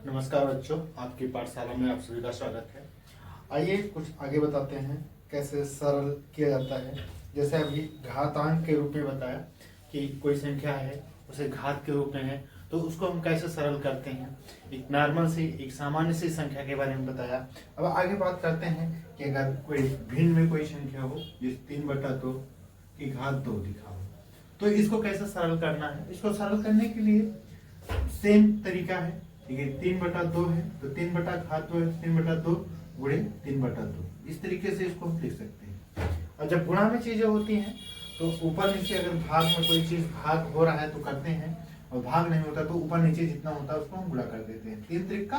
नमस्कार बच्चों, आपकी पाठशाला में आप सभी का स्वागत है। आइए कुछ आगे बताते हैं कैसे सरल किया जाता है। जैसे अभी घातांक के रूप में बताया कि कोई संख्या है उसे घात के रूप में है तो उसको हम कैसे सरल करते हैं। एक नॉर्मल सी एक सामान्य सी संख्या के बारे में बताया। अब आगे बात करते हैं कि अगर कोई भिन्न में कोई संख्या हो जिस 3/2 की घात 2 लिखा हो तो इसको कैसे सरल करना है। इसको सरल करने के लिए सेम तरीका है। ठीक है, 3/2 है तो 3/2 है, 3/2 गुणे 3/2 इस तरीके से इसको हम लिख सकते हैं। और जब गुणा में चीजें होती हैं तो ऊपर नीचे अगर भाग में कोई चीज भाग हो रहा है तो करते हैं, और भाग नहीं होता तो ऊपर नीचे जितना होता है उसको हम गुणा कर देते हैं। 3 त्रिक का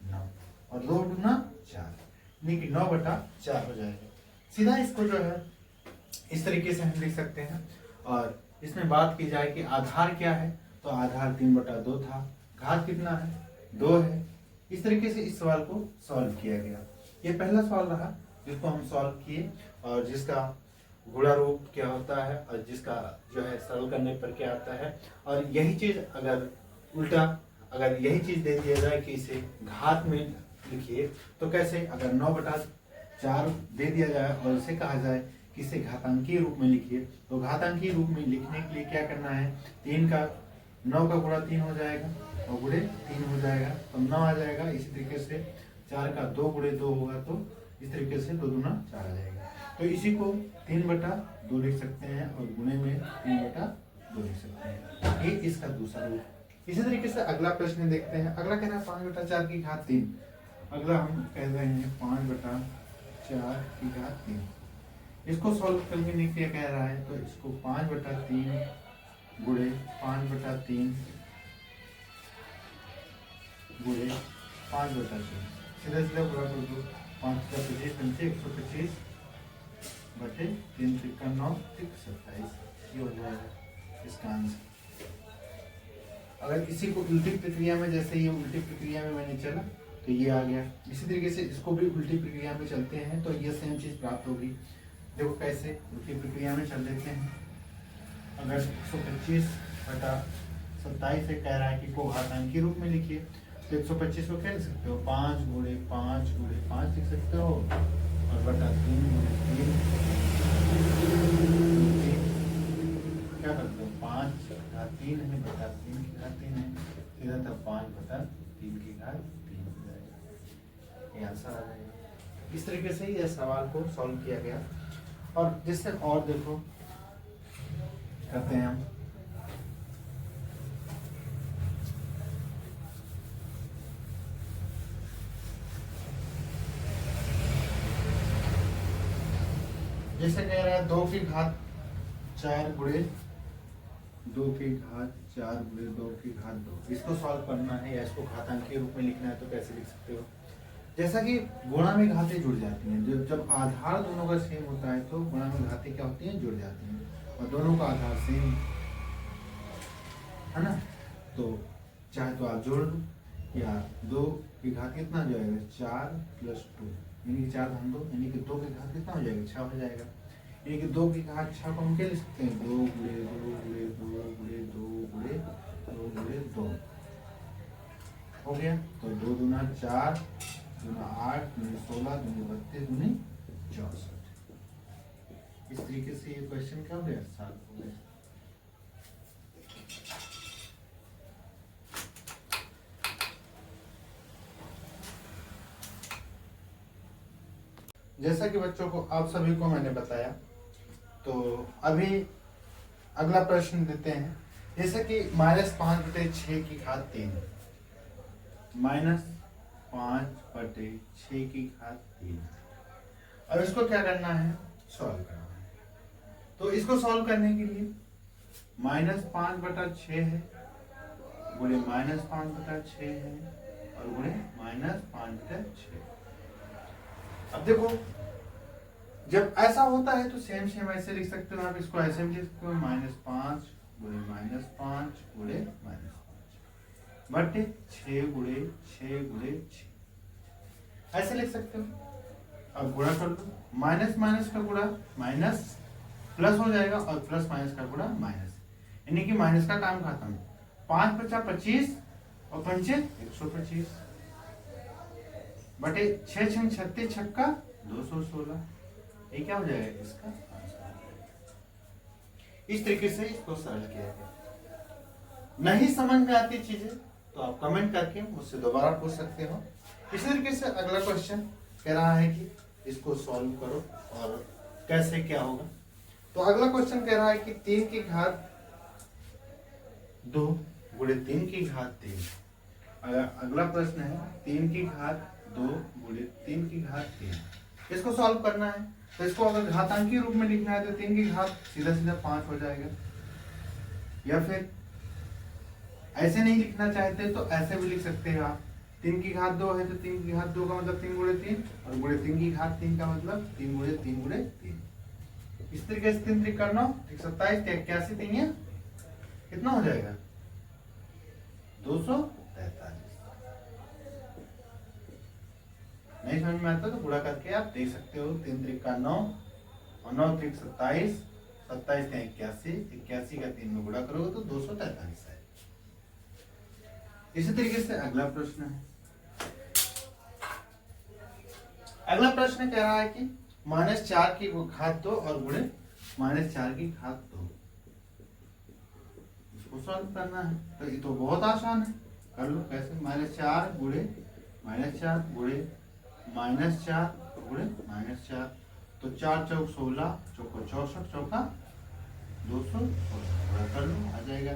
9 और 2 दूना 4, यानी कि 9/4 हो जाएगा। सीधा इसको जो है इस तरीके से हम लिख सकते हैं। और इसमें बात की जाए कि आधार क्या है तो आधार 3/2 था, घात कितना है 2 है। इस तरीके से इस सवाल को सॉल्व किया गया। ये पहला सवाल रहा जिसको हम सॉल्व किए और जिसका गुणा रूप क्या होता है और जिसका जो है सरल करने पर क्या आता है। और यही चीज अगर उल्टा अगर यही चीज दे दिया जाए कि इसे घात में लिखिए तो कैसे, अगर 9/4 दे दिया जाए और इसे कहा जाए कि इसे घातांकीय रूप में लिखिए तो घातांकीय रूप में लिखने के लिए क्या करना है, 9 का गुणा 3 हो जाएगा और गुणे 3 हो जाएगा तो 9 आ जाएगा। इसी तरीके से 4 का 2 गुणे 2 होगा तो इस तरीके से 2 दूना 4 आ जाएगा। तो इसी को 3/2 लिख सकते हैं और गुणे में 3/2 लिख सकते हैं। ये इसका दूसरा रूप। इसी तरीके से अगला प्रश्न देखते हैं। अगला कह रहा है 5/4 की घात 3। अगला हम कह रहे हैं 5/4 की घात 3। इसको सॉल्व करने के लिए कह रहा है तो इसको 5/3 गुणे 5/3 गुणे 5/3 सीधा सीधा गुणा कर दो। 5 का 25 बनते 125 बटे 3 त्रिका 9 त्रिक 27। ये हो जाएगा इसका आंसर। अगर इसी को उल्टी प्रक्रिया में, जैसे ये उल्टी प्रक्रिया में मैंने चला तो ये आ गया। इसी तरीके से इसको भी उल्टी प्रक्रिया में चलते हैं तो ये सेम चीज प्राप्त होगी। देखो कैसे उल्टी प्रक्रिया में चल देते हैं। अगर 125/27 से कह रहा है कि को घातांकीय रूप में लिखिए तो 125 को क्या लिख सकते हो, 5 गुणे 5 गुणे 5 लिख सकते हो और बटा 3 गुणे 3 क्या करते हो, 5 घात 3 है बटा 3 की घात 3 है, सीधा था 5/3 की घात 3 हो जाएगा। ये आंसर आ जाएगा। इस तरीके से यह सवाल को सॉल्व किया गया। और जिससे और देखो करते हैं हम। जैसे कह रहा है 2 की घात 4 गुणे 2 की घात 4 गुणे 2 की घात 2। इसको सॉल्व करना है या इसको घातांकीय रूप में लिखना है तो कैसे लिख सकते हो। जैसा कि गुणा में घातें जुड़ जाती हैं, जब आधार दोनों का सेम होता है तो गुणा में घातें क्या होती हैं, जुड़ जाती हैं और दोनों का आधार सेम है ना। तो चाहे तो आप जोड़ लो या 2 की घात कितना हो जाएगा 4 + 2 यानी कि 4 धन 2 यानी कि 2 की घात कितना हो जाएगा 6 हो जाएगा। यानी कि 2 की घात 6 को हम क्या लिख सकते हैं, 2 गुणे 2 गुणे 2 गुणे 2 गुणे 2 गुणे 2 हो गया। तो 2 दूना 4 दूना 8 दूनी 16 दूनी 32 दूनी 64। इस तरीके से ये क्वेश्चन क्या हो गया, सॉल्व हो गया। जैसा कि बच्चों को आप सभी को मैंने बताया तो अभी अगला प्रश्न देते हैं। जैसे कि -5/6 की घात 3, -5/6 की घात 3। अब इसको क्या करना है, सॉल्व करना है। तो इसको सॉल्व करने के लिए -5/6 है गुणे -5/6 है और गुणे -5/6। अब देखो जब ऐसा होता है तो सेम सेम ऐसे लिख सकते हो आप। इसको ऐसे भी लिख सकते हो -5 गुणे -5 गुणे -5 बटे 6 गुणे 6 गुणे 6 ऐसे लिख सकते हो। अब गुणा कर लो, माइनस माइनस का गुणा माइनस प्लस हो जाएगा और प्लस माइनस का गुणा माइनस, यानी कि माइनस का काम खत्म। 5 × 25 और पंचे 125 बटे 6 छंग 36 छक्का 216। ये क्या हो जाएगा इसका आंसर। इस तरीके से इसको सरल किया गया। नहीं समझ में आती चीजें तो आप कमेंट करके मुझसे दोबारा पूछ सकते हो। इसी तरीके से अगला क्वेश्चन कह रहा है कि इसको सॉल्व करो और कैसे क्या होगा। तो अगला क्वेश्चन कह रहा है कि 3 की घात 2 गुणे 3 की घात 3। अगला प्रश्न है 3 की घात 2 गुणे 3 की घात 3। इसको सॉल्व करना है। तो इसको अगर घातांकीय रूप में लिखना है तो 3 की घात सीधा सीधा 5 हो जाएगा, या फिर ऐसे नहीं लिखना चाहते तो ऐसे भी लिख सकते हैं आप। 3 की घात 2 है तो 3 की घात 2 का मतलब 3 गुणे 3 और गुणे 3 की घात 3 का मतलब 3 गुणे 3 गुणे 3। इस तरीके से 3 3 करना 27 81 3 कितना हो जाएगा 243। नहीं समझ में आता तो गुणा करके आप देख सकते हो। 3 3 का 9 और 9 3 27, 27 का 81, 81 का 3 में गुणा करोगे तो 243 है। इसी तरीके से अगला प्रश्न है। अगला प्रश्न कह रहा है कि -4 की घात 2 और गुणे -4 की घात 2। इसको सॉल्व करना है तो ये तो बहुत आसान है, कर लो। कैसे -4 गुणे -4 गुणे -4 गुणे -4 तो 4 चौक 16 चौको 64 चौका 216 कर लो, आ जाएगा।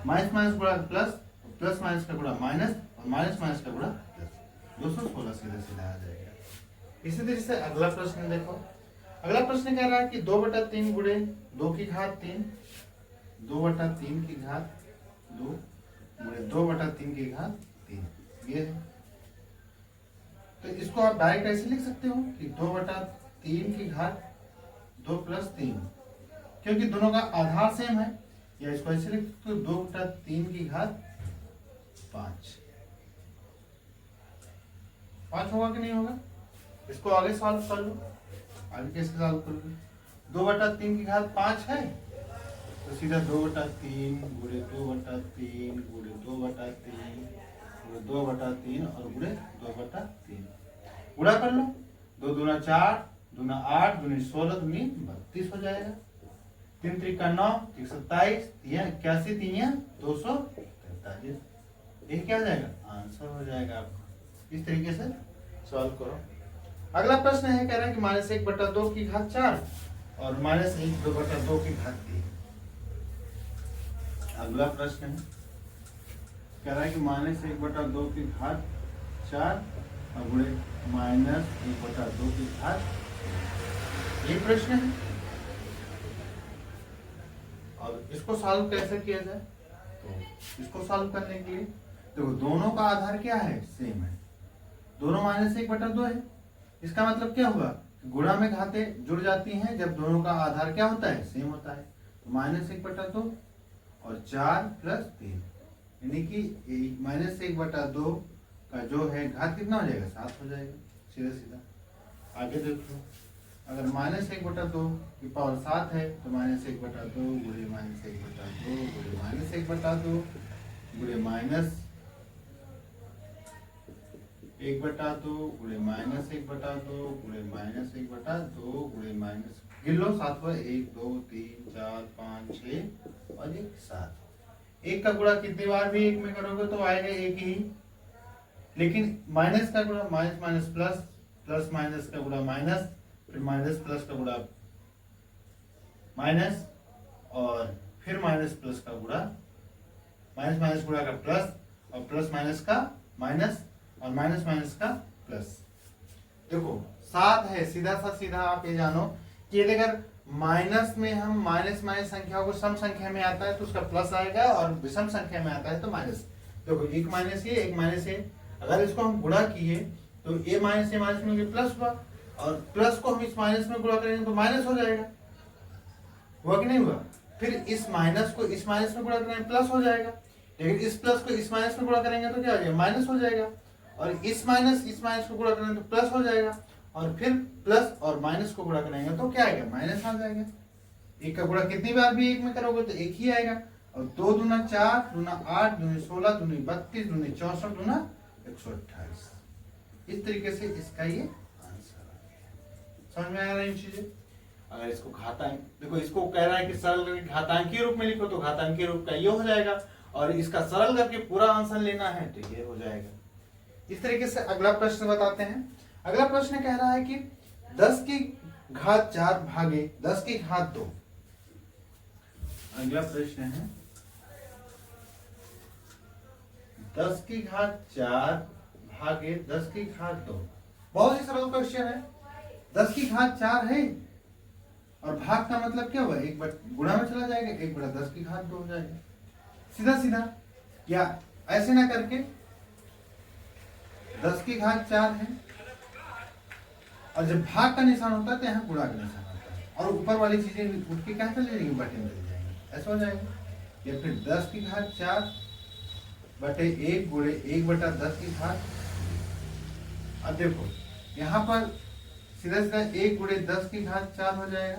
माइनस माइनस गुणा प्लस, प्लस माइनस का गुणा माइनस और माइनस माइनस का गुणा प्लस, 216 सीधा सीधा आ जाएगा। इसी तरीके से अगला प्रश्न देखो। अगला प्रश्न कह रहा है कि 2/3 गुणे 2 की घात 3, 2/3 की घात 2 गुणे 2/3 की घात 3 ये है। तो इसको आप डायरेक्ट ऐसे लिख सकते हो कि 2/3 की घात 2 + 3, क्योंकि दोनों का आधार सेम है। या इसको ऐसे लिख सकते हो 2/3 की घात 5 होगा कि नहीं होगा। इसको आगे सॉल्व कर लो। आगे कैसे सॉल्व करोगे, 2/3 की घात 5 है तो सीधा 2/3 गुणे 2/3 गुणे 2/3 गुणे 2/3 और गुणे 2/3 गुणा कर लो। 2 दूना 4, दूना 8, दूनी 16, दूनी 32 हो जाएगा। 3 3 का 9, 27, 81 3 243। ये क्या हो जाएगा आंसर हो जाएगा आपका। इस तरीके से सॉल्व करो। अगला प्रश्न है कह रहा है कि -1/2 की घात 4 और -1/2 की घात 3। अगला प्रश्न है कह रहा है कि -1/2 की घात 4 और गुणे -1/2 की घात, ये प्रश्न है। और इसको सॉल्व कैसे किया जाए, तो इसको सॉल्व करने के लिए देखो दोनों का आधार क्या है, सेम है। दोनों -1/2 है। इसका मतलब क्या हुआ, गुणा में घातें जुड़ जाती हैं जब दोनों का आधार क्या होता है, सेम होता है। तो -1/2 और 4 + 3 यानी कि -1/2 का जो है घात कितना हो जाएगा 7 हो जाएगा सीधा सीधा। आगे देखो, अगर -1/2 की पावर 7 है तो -1/2 गुणे -1/2 गुणे -1/2 गुणे -1/2 गुणे -1/2 गुणे -1/2 गुणे माइनस, गिन लो 7 पर 1 2 3 4 5 6 और 7। एक का गुणा कितनी बार भी एक में करोगे तो आएगा एक ही, लेकिन माइनस का गुणा minus minus plus, plus minus का गुणा माइनस, फिर माइनस प्लस का गुणा माइनस और फिर माइनस प्लस का गुणा, माइनस माइनस गुणा का प्लस और प्लस माइनस का माइनस और माइनस माइनस का प्लस। देखो 7 है, सीधा सा सीधा आप ये जानो कि अगर माइनस में हम माइनस माइनस संख्याओं को सम संख्या में आता है तो उसका प्लस आएगा और विषम संख्या में आता है तो माइनस। देखो एक माइनस ये एक माइनस ये, अगर इसको हम गुणा किए तो ए माइनस ए माइनस में प्लस हुआ और प्लस को हम इस माइनस में गुणा करेंगे तो माइनस हो जाएगा, हुआ कि नहीं हुआ। फिर इस माइनस को इस माइनस में गुणा करेंगे प्लस हो जाएगा, लेकिन इस प्लस को इस माइनस में गुणा करेंगे तो क्या हो जाएगा माइनस हो जाएगा, और इस माइनस को गुणा करेंगे तो प्लस हो जाएगा, और फिर प्लस और माइनस को गुणा करेंगे तो क्या आएगा माइनस आ जाएगा। एक का गुणा कितनी बार भी एक में करोगे तो एक ही आएगा, और 2 दूना 4, दूना 8, दूनी 16, दूनी 32, दूनी 64, दूना 128। इस तरीके से इसका ये आंसर आ गया। समझ में आ रहा है इन चीजें? अगर इसको घातांक, देखो इसको कह रहा है कि सरल करके घातांकीय रूप में लिखो, तो घातांकीय रूप का ये हो जाएगा, और इसका सरल करके पूरा आंसर लेना है तो ये हो जाएगा। इस तरीके से अगला प्रश्न बताते हैं। अगला प्रश्न कह रहा है कि 10 की घात 4 भागे 10 की घात 2। अगला प्रश्न है 10 की घात 4 भागे 10 की घात 2। बहुत ही सरल क्वेश्चन है। 10 की घात 4 है और भाग का मतलब क्या हुआ, एक गुणा में चला जाएगा, 1/10 की घात 2 हो जाएगा। सीधा सीधा, या ऐसे ना करके 10 की घात 4 है और जब भाग का निशान होता है तो यहाँ गुणा का निशान होता है, और ऊपर वाली चीजें उठ के क्या चल जाएंगी, बटे में चल जाएंगे, ऐसा हो जाएगा। या फिर 10 की घात 4 बटे 1 गुणे 1/10 की घात। अब देखो यहाँ पर सीधा सीधा 1 गुणे 10 की घात 4 हो जाएगा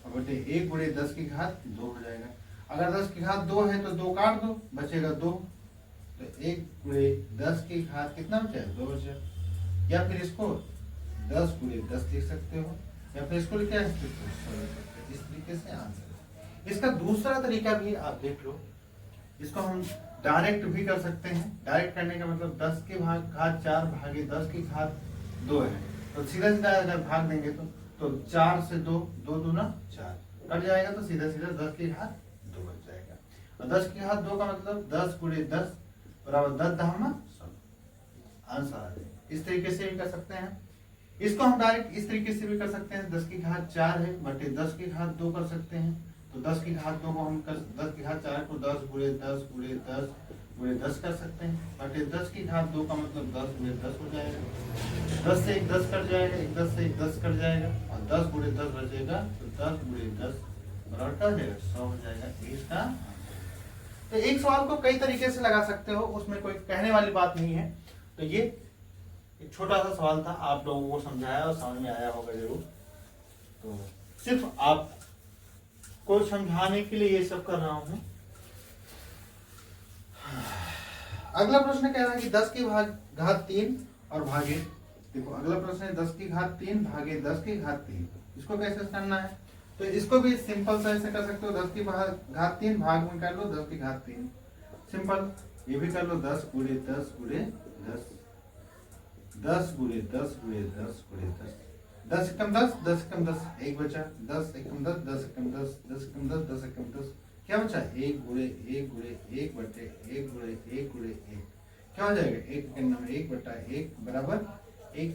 और बटे 1 गुणे 10 की घात 2 हो जाएगा। अगर 10 की घात 2 है तो 2 काट दो, बचेगा 2, तो 1 गुणे 10 की घात कितना बचेगा, 2 बचेगा। या फिर इसको 10 गुणे 10 लिख सकते हो, या फिर इसको लिख सकते हो। इस तरीके से आंसर। इसका दूसरा तरीका भी आप देख लो, इसको हम डायरेक्ट भी कर सकते हैं। डायरेक्ट करने का मतलब 10 की घात 4 भागे 10 की घात 2 है, तो सीधा सीधा अगर भाग देंगे तो 4 से 2, 2 दूना 4 कट जाएगा, तो सीधा सीधा 10 की घात 2 बच जाएगा। और 10 की घात 2 का मतलब 10 गुणे 10 बराबर 10 दहमा 100 आंसर आ जाएगा। इस तरीके से भी कर सकते हैं। इसको हम डायरेक्ट इस तरीके से भी कर सकते हैं। 10 की घात 4 है बटे 10 की घात 2 कर सकते हैं, तो 10 की घात 2 को हम 10 की घात 4 को 10 गुणे 10 गुणे 10 गुणे 10 कर सकते हैं, बटे 10 की घात 2 का मतलब 10 गुणे 10 हो जाएगा। 10 से 1 10 कट जाएगा, 1 10 से 1 10 कट जाएगा, और 10 गुणे 10 बचेगा, तो 10 गुणे 10 बराबर क्या हो जाएगा, 100 हो जाएगा। इसका तो एक सवाल को कई तरीके से लगा सकते हो, उसमें कोई कहने वाली बात नहीं है। तो ये एक छोटा सा सवाल था, आप लोगों को समझाया और समझ में आया होगा जरूर। तो सिर्फ आप को समझाने के लिए ये सब कर रहा हूं। अगला प्रश्न कह रहा है कि 10 की घात 3 और भागे, देखो अगला प्रश्न है 10 की घात 3 भागे 10 की घात 3। इसको कैसे करना है, तो इसको भी सिंपल सा ऐसे कर सकते हो। 10 की घात 3 भाग में कर लो 10 की घात 3, सिंपल। ये भी कर लो 10 गुणे 10 गुणे 10, 10 गुणे 10 गुणे 10 गुणे 10, 10 एकम 10, 10 एकम 10, 1 बचा, 10 एकम 10, 10 एकम 10, 10 एकम 10, 10 एकम 10, क्या बचा, 1 गुणे 1 गुणे 1 बटे 1 गुणे 1 गुणे 1, क्या हो जाएगा, 1 के नाम 1 बटा 1 बराबर 1।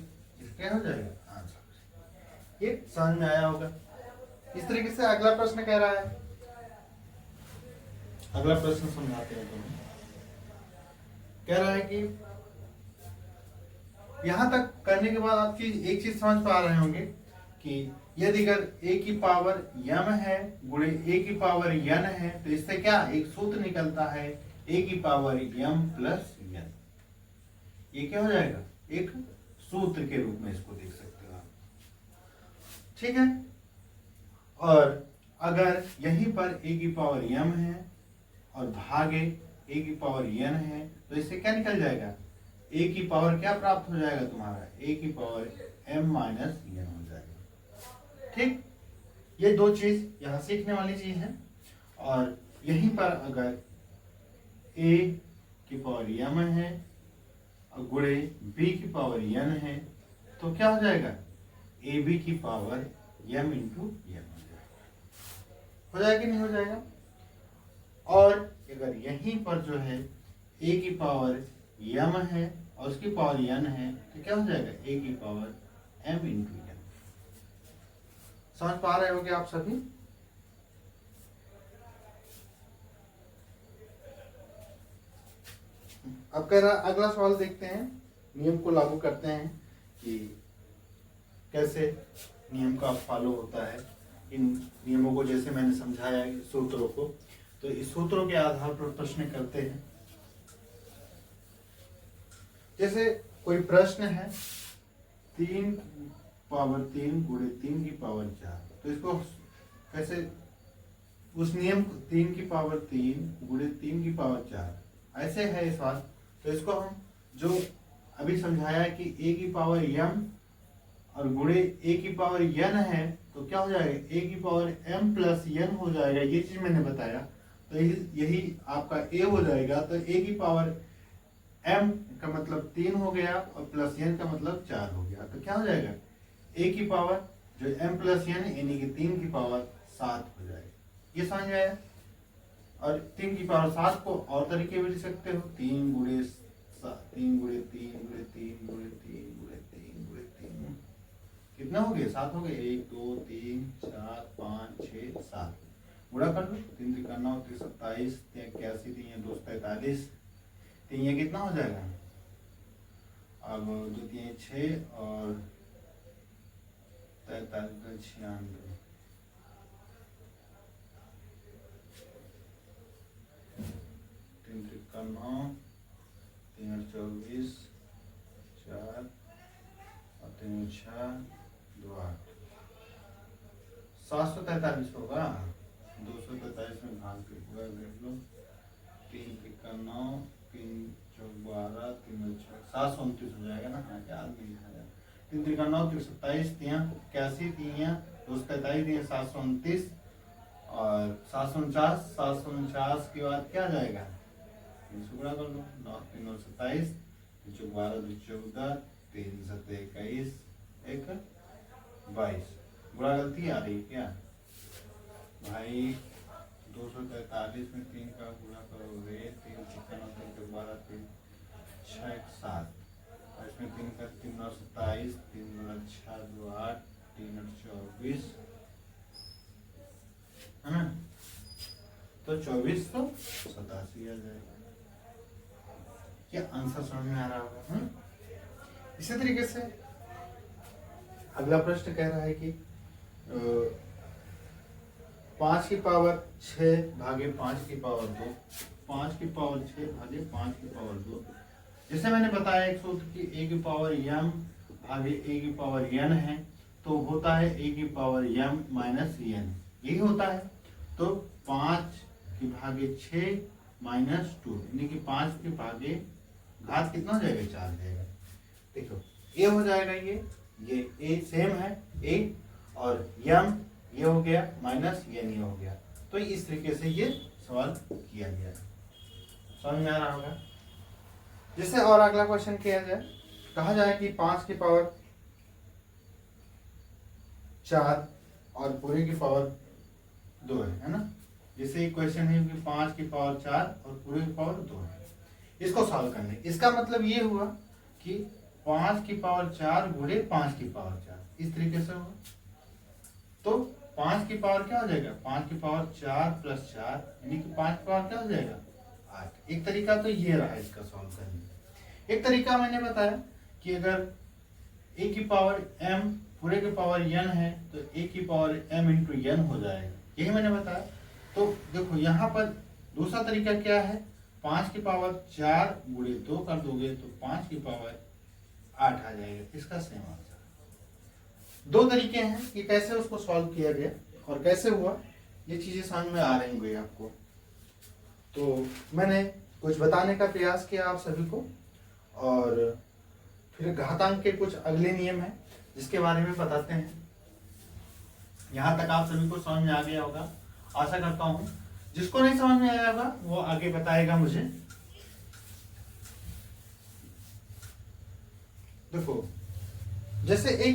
क्या हो जाएगा आंसर। ये समझ में आया होगा। इस तरीके से अगला प्रश्न कह रहा है, अगला प्रश्न समझाते हैं तुम्हें। कह रहा है कि यहां तक करने के बाद आपकी एक चीज समझ पा रहे होंगे कि यदि अगर a की पावर m है गुणे a की पावर n है, तो इससे क्या एक सूत्र निकलता है, a की पावर m प्लस n। ये क्या हो जाएगा, एक सूत्र के रूप में इसको देख सकते हो आप, ठीक है। और अगर यहीं पर a की पावर m है और भागे a की पावर n है, तो इससे क्या निकल जाएगा, a की पावर क्या प्राप्त हो जाएगा तुम्हारा, a की पावर m माइनस n हो जाएगा, ठीक। ये दो चीज यहाँ सीखने वाली चीज है। और यहीं पर अगर a की पावर m है और गुणे b की पावर n है, तो क्या हो जाएगा, ab की पावर m इंटू n हो जाएगा कि नहीं हो जाएगा। और अगर यहीं पर जो है a की पावर m है और उसकी पावर n है, तो क्या हो जाएगा, a की पावर m इंटू n। समझ पा रहे होगे आप सभी। अब कह रहा अगला सवाल देखते हैं, नियम को लागू करते हैं कि कैसे नियम का फॉलो होता है। इन नियमों को जैसे मैंने समझाया सूत्रों को, तो इस सूत्रों के आधार पर प्रश्न करते हैं। जैसे कोई प्रश्न है 3 पावर 3 गुणे 3 की पावर 4, तो इसको कैसे उस नियम को 3 की पावर 3 गुणे 3 की पावर 4 ऐसे है इस बात। तो इसको हम जो अभी समझाया कि a की पावर m और गुणे a की पावर n है, तो क्या हो जाएगा, a की पावर m प्लस n हो जाएगा, ये चीज मैंने बताया। तो यही आपका a हो जाएगा। तो a की पावर m का मतलब 3 हो गया और प्लस n का मतलब 4 हो गया। तो क्या हो जाएगा, a की पावर जो m प्लस n यानी कि 3 की पावर 7 हो जाएगा। ये समझ में आया। और 3 की पावर 7 को और तरीके भी लिख सकते हो, 3 गुणे 3 गुणे 3 गुणे 3 गुणे 3 गुणे 3 गुणे 3, कितना हो गया, 7 हो गए। 1 2 3 4 5 6 7 गुणा कर लो, 3 3 9 3 27 3 81 3 2 43, 3 ये कितना हो जाएगा, अब 2 3 6 और 43 96, 3 3 9 3 24 4 और 3 6 2 8, 743 होगा। 243 में भाग के पूरा देख लो, 3 3 9 3 4 12 3 6 729 हो जाएगा ना। हाँ याद नहीं लिखा, 3 3 9 3 27 3 81 3 2 43 3 729 और 749, 749 के बाद क्या आ जाएगा, 3 से गुणा कर लो, 9 3 9 27 3 4 12 2 14 3 7 21 1 22, गुणा गलती आ रही है क्या भाई। 243 में 3 का गुणा करोगे, 3 6 9 3 12 3 6 7, और इसमें 3 का 3 9 27 3 2 6 2 8 3 8 24 है ना। तो 24 तो 87 आ जाएगा। क्या आंसर समझ में आ रहा होगा। इसी तरीके से अगला प्रश्न कह रहा है कि 5 की पावर 6 भागे 5 की पावर 2, 5 की पावर 6 भागे 5 की पावर 2, जैसे मैंने बताया एक सूत्र की a की पावर m भागे a की पावर n है, तो होता है a की पावर m माइनस n, यही होता है। तो 5 की भागे 6 माइनस 2 यानी कि 5 के भागे घात कितना हो जाएगा, 4 जाएगा। देखो a हो जाएगा, ये a सेम है a, और m ये हो गया माइनस ये नहीं हो गया। तो इस तरीके से ये सवाल किया गया, समझ में आ रहा होगा। जैसे और अगला क्वेश्चन किया जाए, कहा जाए कि 5 की पावर 4 और पूरे की पावर 2 है ना। जैसे एक क्वेश्चन है कि 5 की पावर 4 और पूरे की पावर 2 है, इसको सॉल्व करने, इसका मतलब ये हुआ कि 5 की पावर 4 गुणे 5 की पावर 4, इस तरीके से हुआ। तो 5 की पावर क्या हो जाएगा, 5 की पावर 4 प्लस 4 यानी कि 5 की पावर क्या हो जाएगा, 8। एक तरीका तो ये रहा इसका सॉल्व करने का। एक तरीका मैंने बताया कि अगर a की पावर m पूरे के पावर n है, तो a की पावर m इंटू n हो जाएगा, यही मैंने बताया। तो देखो यहाँ पर दूसरा तरीका क्या है, 5 की पावर 4 गुणे 2 कर दोगे तो 5 की पावर 8 आ जाएगा, इसका सेम आंसर। दो तरीके हैं कि कैसे उसको सॉल्व किया गया और कैसे हुआ, ये चीजें समझ में आ रही होंगी आपको। तो मैंने कुछ बताने का प्रयास किया आप सभी को, और फिर घातांक के कुछ अगले नियम हैं जिसके बारे में बताते हैं। यहाँ तक आप सभी को समझ में आ गया होगा, आशा करता हूँ। जिसको नहीं समझ में आया होगा वो आगे बताएगा मुझे। देखो जैसे एक